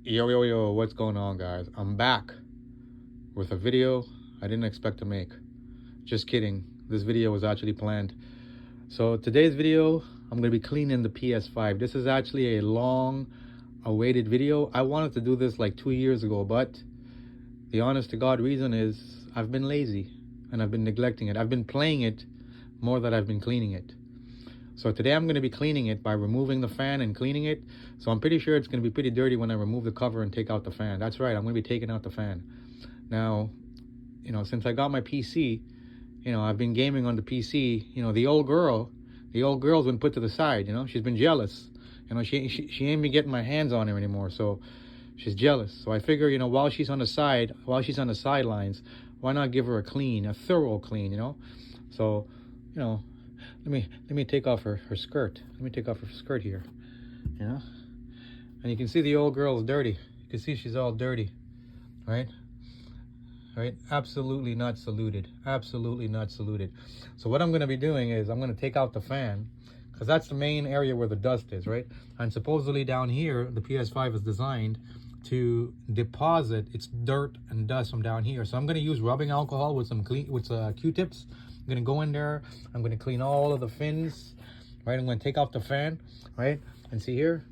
Yo, what's going on, guys? I'm back with a video I didn't expect to make. Just kidding. This video was actually planned. So today's video, I'm going to be cleaning the PS5. This is actually a long awaited video. I wanted to do this like 2 years ago, but the honest to God reason is I've been lazy and I've been neglecting it. I've been playing it more than I've been cleaning it. So today I'm going to be cleaning it by removing the fan and cleaning it. So I'm pretty sure it's going to be pretty dirty when I remove the cover and take out the fan. That's right, I'm going to be taking out the fan. Now, since I got my PC, I've been gaming on the PC. The old girl's been put to the side. She's been jealous. She ain't been getting my hands on her anymore. So she's jealous. So I figure, while she's on the sidelines, why not give her a thorough clean. So, let me take off her skirt. Let me take off her skirt here, and you can see the old girl is dirty. You can see she's all dirty, right? Absolutely not saluted. Absolutely not saluted. So what I'm going to be doing is I'm going to take out the fan, because that's the main area where the dust is, right? And supposedly down here, the PS5 is designed to deposit its dirt and dust from down here. So I'm going to use rubbing alcohol with some Q-tips. I'm going to go in there. I'm going to clean all of the fins, right? I'm going to take off the fan, right? And see here,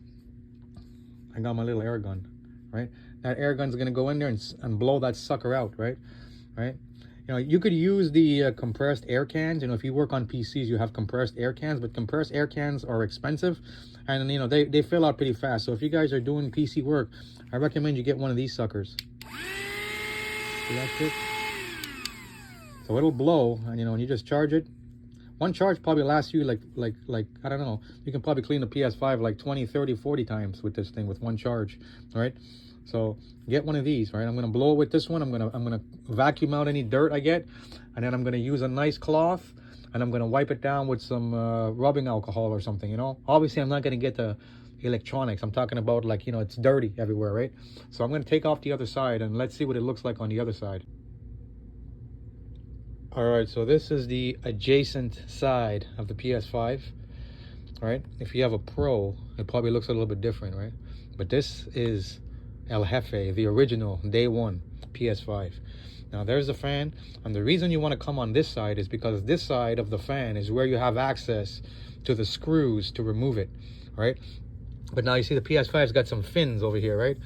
I got my little air gun, right? That air gun's going to go in there and blow that sucker out, right? You could use the compressed air cans. If you work on PCs, you have compressed air cans, but compressed air cans are expensive, and they fill out pretty fast. So if you guys are doing PC work, I recommend you get one of these suckers. See that shit? So it'll blow, and when you just charge it, one charge probably lasts you like I don't know, you can probably clean the PS5 like 20, 30, 40 times with this thing with one charge. All right, so get one of these, right? I'm going to blow with this one. I'm going to vacuum out any dirt I get, and then I'm going to use a nice cloth, and I'm going to wipe it down with some rubbing alcohol or something. Obviously I'm not going to get the electronics. I'm talking about it's dirty everywhere, right? So I'm going to take off the other side, and let's see what it looks like on the other side. All right, so this is the adjacent side of the PS5, right? If you have a Pro, it probably looks a little bit different, right? But this is El Jefe, the original day one PS5. Now there's the fan, and the reason you want to come on this side is because this side of the fan is where you have access to the screws to remove it, right? But now you see the PS5's got some fins over here, right?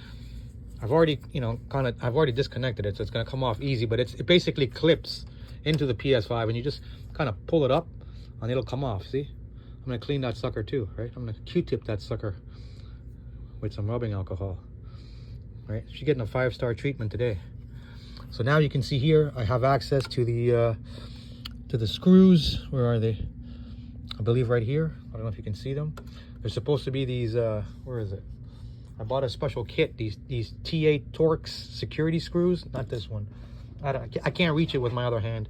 I've already, I've already disconnected it, so it's gonna come off easy, but it basically clips into the PS5, and you just kind of pull it up and it'll come off. See, I'm gonna clean that sucker too, right? I'm gonna Q-tip that sucker with some rubbing alcohol, right? She's getting a 5-star treatment today. So now you can see here I have access to the screws. Where are they? I believe right here. I don't know if you can see them. They're supposed to be these where is it? I bought a special kit, these T8 Torx security screws. Not this one. I can't reach it with my other hand.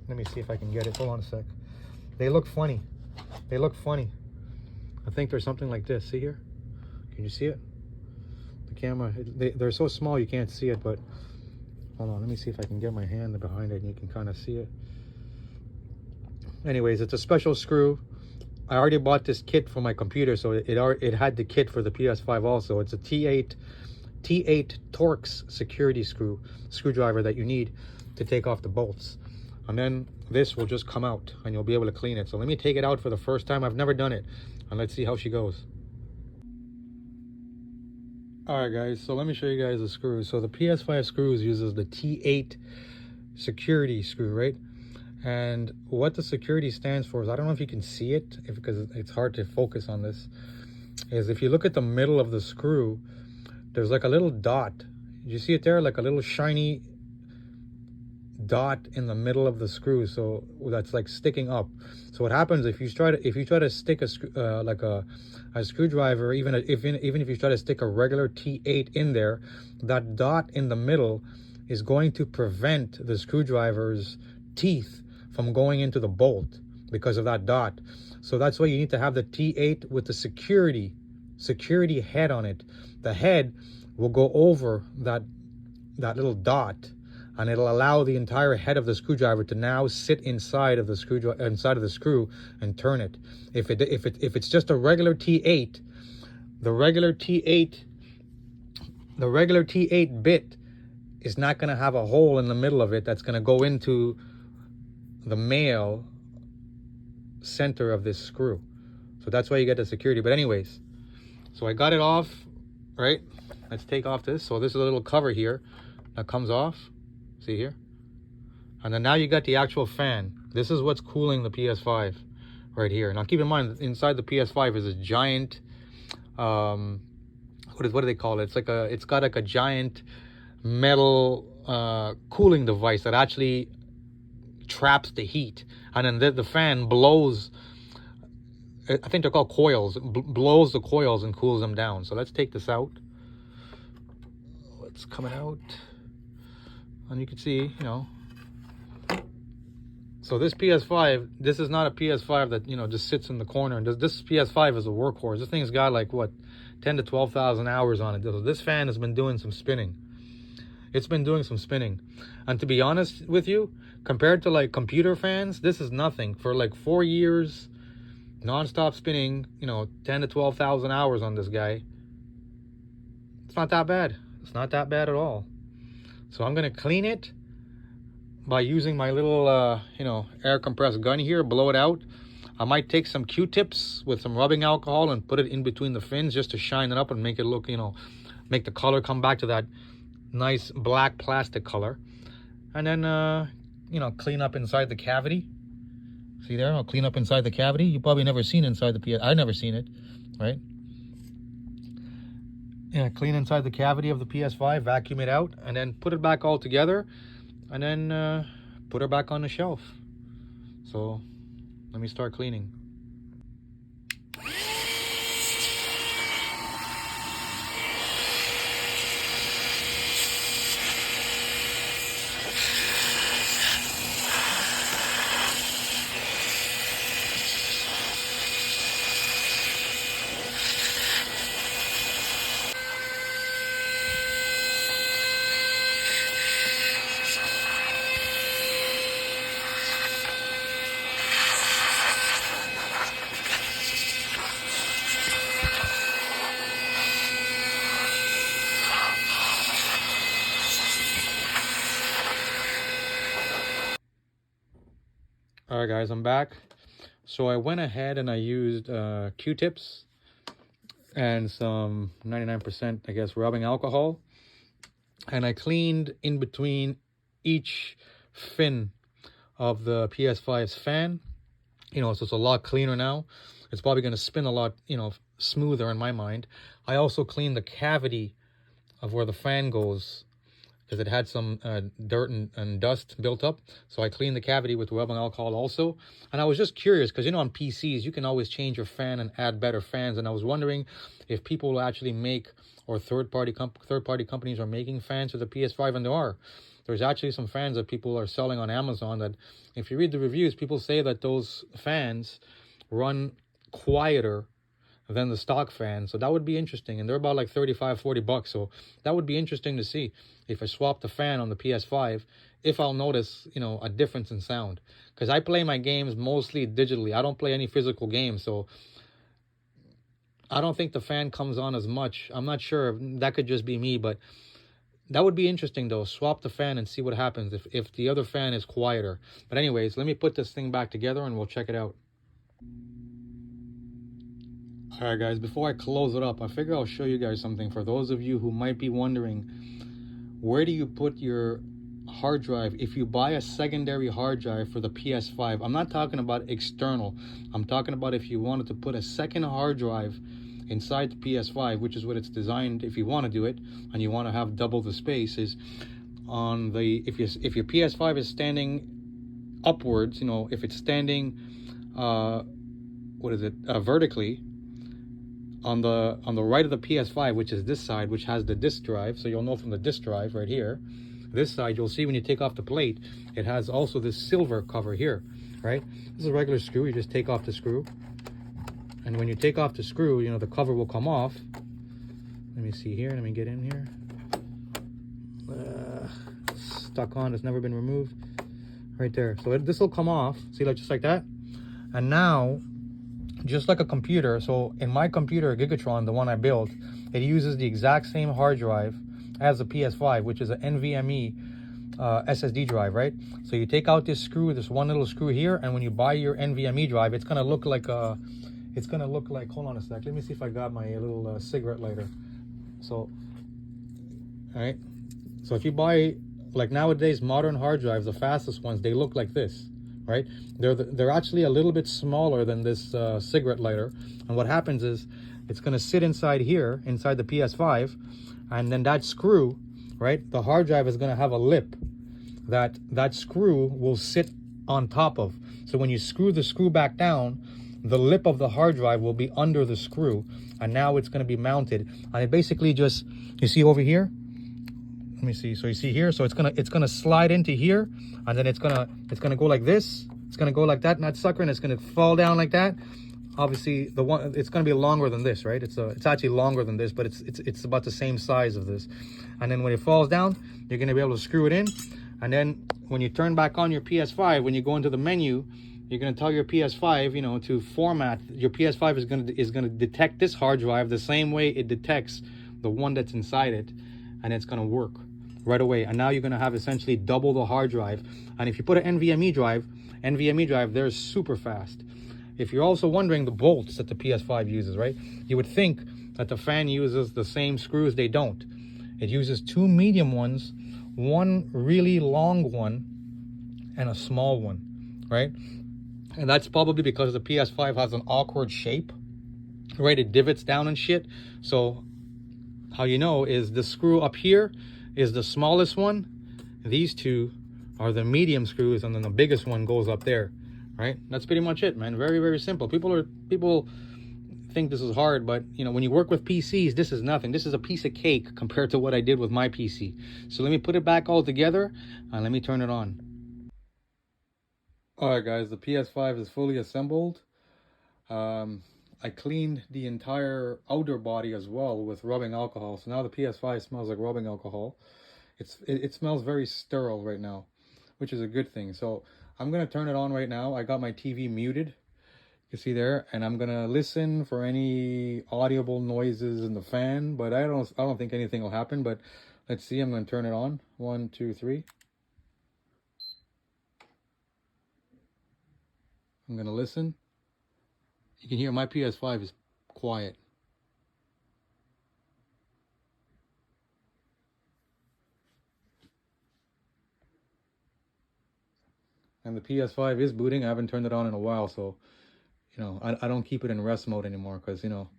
Let me see if I can get it. Hold on a sec. They look funny. They look funny. I think there's something like this. See here? Can you see it? The camera, they're so small you can't see it, but hold on. Let me see if I can get my hand behind it and you can kind of see it. Anyways, it's a special screw. I already bought this kit for my computer, so it had the kit for the PS5 also. It's a T8 Torx security screwdriver that you need to take off the bolts, and then this will just come out and you'll be able to clean it. So let me take it out for the first time. I've never done it, and let's see how she goes. All right guys, so let me show you guys the screws. So the PS5 screws uses the T8 security screw, right? And what the security stands for is, I don't know if you can see it because it's hard to focus on this, is if you look at the middle of the screw, there's like a little dot. You see it there, like a little shiny dot in the middle of the screw. So that's like sticking up. So what happens if you try to stick a screwdriver, even if you try to stick a regular T8 in there, that dot in the middle is going to prevent the screwdriver's teeth from going into the bolt because of that dot. So that's why you need to have the T8 with the security head on it. The head will go over that little dot, and it'll allow the entire head of the screwdriver to now sit inside of the screw and turn it. If it's just a regular T8, the regular T8 the regular T8 bit is not going to have a hole in the middle of it that's going to go into the male center of this screw. So that's why you get the security. But anyways, so I got it off, right? Let's take off this. So this is a little cover here that comes off. See here? And then now you got the actual fan. This is what's cooling the PS5 right here. Now keep in mind, inside the PS5 is a giant, what do they call it? It's got like a giant metal cooling device that actually traps the heat, and then the fan blows, I think they're called coils, blows the coils and cools them down. So let's take this out. It's coming out, and you can see, you know, so this PS5, this is not a PS5 that, you know, just sits in the corner. And this PS5 is a workhorse. This thing's got like what, 10 to 12,000 hours on it. This fan has been doing some spinning. It's been doing some spinning. And to be honest with you, compared to like computer fans, this is nothing. For like 4 years, non-stop spinning, you know, 10 to 12,000 hours on this guy. It's not that bad. It's not that bad at all. So I'm going to clean it by using my little, you know, air compressed gun here, blow it out. I might take some Q-tips with some rubbing alcohol and put it in between the fins just to shine it up and make it look, you know, make the color come back to that nice black plastic color. And then, you know, clean up inside the cavity. See there? I'll clean up inside the cavity. You probably never seen inside the PS. I've never seen it, right? Yeah, clean inside the cavity of the PS5, vacuum it out, and then put it back all together. And then put her back on the shelf. So let me start cleaning. All right, guys, I'm back. So I went ahead and I used Q-tips and some 99%, I guess, rubbing alcohol. And I cleaned in between each fin of the PS5's fan. You know, so it's a lot cleaner now. It's probably going to spin a lot, you know, smoother in my mind. I also cleaned the cavity of where the fan goes, because it had some dirt and dust built up. So I cleaned the cavity with rubbing alcohol also. And I was just curious, because, you know, on PCs, you can always change your fan and add better fans. And I was wondering if people will actually make, or third-party companies are making fans for the PS5, and there are. There's actually some fans that people are selling on Amazon that, if you read the reviews, people say that those fans run quieter than the stock fan. So that would be interesting, and they're about like 35, 40 bucks. So that would be interesting to see if I swap the fan on the PS5, if I'll notice, you know, a difference in sound, because I play my games mostly digitally. I don't play any physical games, so I don't think the fan comes on as much. I'm not sure. That could just be me, but that would be interesting though. Swap the fan and see what happens if the other fan is quieter. But anyways, let me put this thing back together and we'll check it out. All right, guys, before I close it up, I figure I'll show you guys something. For those of you who might be wondering, where do you put your hard drive if you buy a secondary hard drive for the PS5? I'm not talking about external. I'm talking about if you wanted to put a second hard drive inside the PS5, which is what it's designed, if you want to do it and you want to have double the space, is on the, if your PS5 is standing upwards, you know, if it's standing vertically on the right of the PS5, which is this side, which has the disk drive. So you'll know from the disk drive right here, this side, you'll see when you take off the plate, it has also this silver cover here, right? This is a regular screw. You just take off the screw, and when you take off the screw, you know, the cover will come off. Let me see here. Let me get in here. Stuck on. It's never been removed. Right there. So this will come off. See, like just like that. And now, just like a computer, so in my computer, Gigatron, the one I built, it uses the exact same hard drive as a PS5, which is an NVMe SSD drive, right? So you take out this screw, this one little screw here, and when you buy your NVMe drive, it's gonna look like hold on a sec, let me see if I got my little cigarette lighter. So, all right, so if you buy, like nowadays, modern hard drives, the fastest ones, they look like this, right? They're actually a little bit smaller than this cigarette lighter. And what happens is it's gonna sit inside here, inside the PS5, and then that screw, right? The hard drive is gonna have a lip that screw will sit on top of. So when you screw the screw back down, the lip of the hard drive will be under the screw, and now it's going to be mounted. And it basically just, you see over here, let me see, so you see here, so it's gonna slide into here, and then it's gonna go like this, it's gonna go like that, not sucker, and it's gonna fall down like that. Obviously the one, it's going to be longer than this, right? It's actually longer than this, but it's about the same size of this. And then when it falls down, you're going to be able to screw it in. And then when you turn back on your PS5, when you go into the menu, you're going to tell your PS5, you know, to format. Your PS5 is going to detect this hard drive the same way it detects the one that's inside it, and it's going to work right away. And now you're going to have essentially double the hard drive. And if you put an NVMe drive, they're super fast. If you're also wondering the bolts that the PS5 uses, right? You would think that the fan uses the same screws. They don't. It uses two medium ones, one really long one, and a small one, right? And that's probably because the PS5 has an awkward shape, right? It divots down and shit. So how you know is the screw up here is the smallest one. These two are the medium screws, and then the biggest one goes up there. Right, that's pretty much it, man. Very, very simple. People think this is hard, but you know, when you work with PCs, this is nothing. This is a piece of cake compared to what I did with my PC. So let me put it back all together and let me turn it on. All right, guys, the PS5 is fully assembled. I cleaned the entire outer body as well with rubbing alcohol. So now the PS5 smells like rubbing alcohol. It smells very sterile right now, which is a good thing. So I'm gonna turn it on right now. I got my TV muted, you see there, and I'm gonna listen for any audible noises in the fan, but I don't think anything will happen. But let's see. I'm gonna turn it on. 1, 2, 3. I'm gonna listen. You can hear my PS5 is quiet. And the PS5 is booting. I haven't turned it on in a while, so you know, I don't keep it in rest mode anymore because, you know,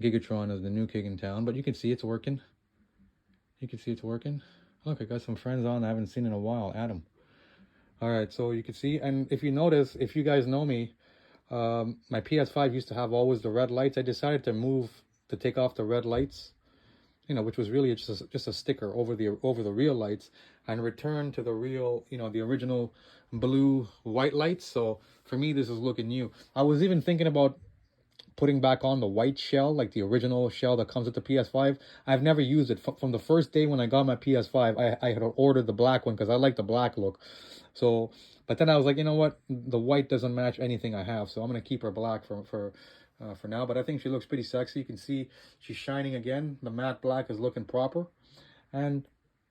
Gigatron is the new kid in town. But you can see it's working. You can see it's working. Look, I got some friends on I haven't seen in a while. Adam. All right, so you can see, and if you notice, if you guys know me, my PS5 used to have always the red lights. I decided to take off the red lights, you know, which was really just a sticker over the real lights, and return to the real, you know, the original blue white lights. So for me, this is looking new. I was even thinking about putting back on the white shell, like the original shell that comes with the PS5. I've never used it. From the first day when I got my PS5, I had ordered the black one because I like the black look. So, but then I was like, you know what? The white doesn't match anything I have, so I'm gonna keep her black for now. But I think she looks pretty sexy. You can see she's shining again. The matte black is looking proper, and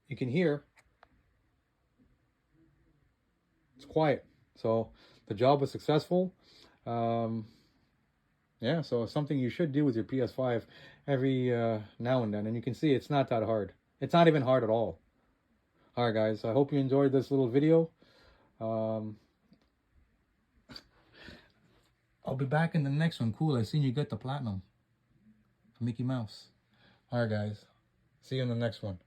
you can hear it's quiet. So the job was successful. Yeah, so it's something you should do with your PS5 every now and then. And you can see it's not that hard. It's not even hard at all. All right, guys, I hope you enjoyed this little video. I'll be back in the next one. Cool, I seen you get the platinum. Mickey Mouse. All right, guys. See you in the next one.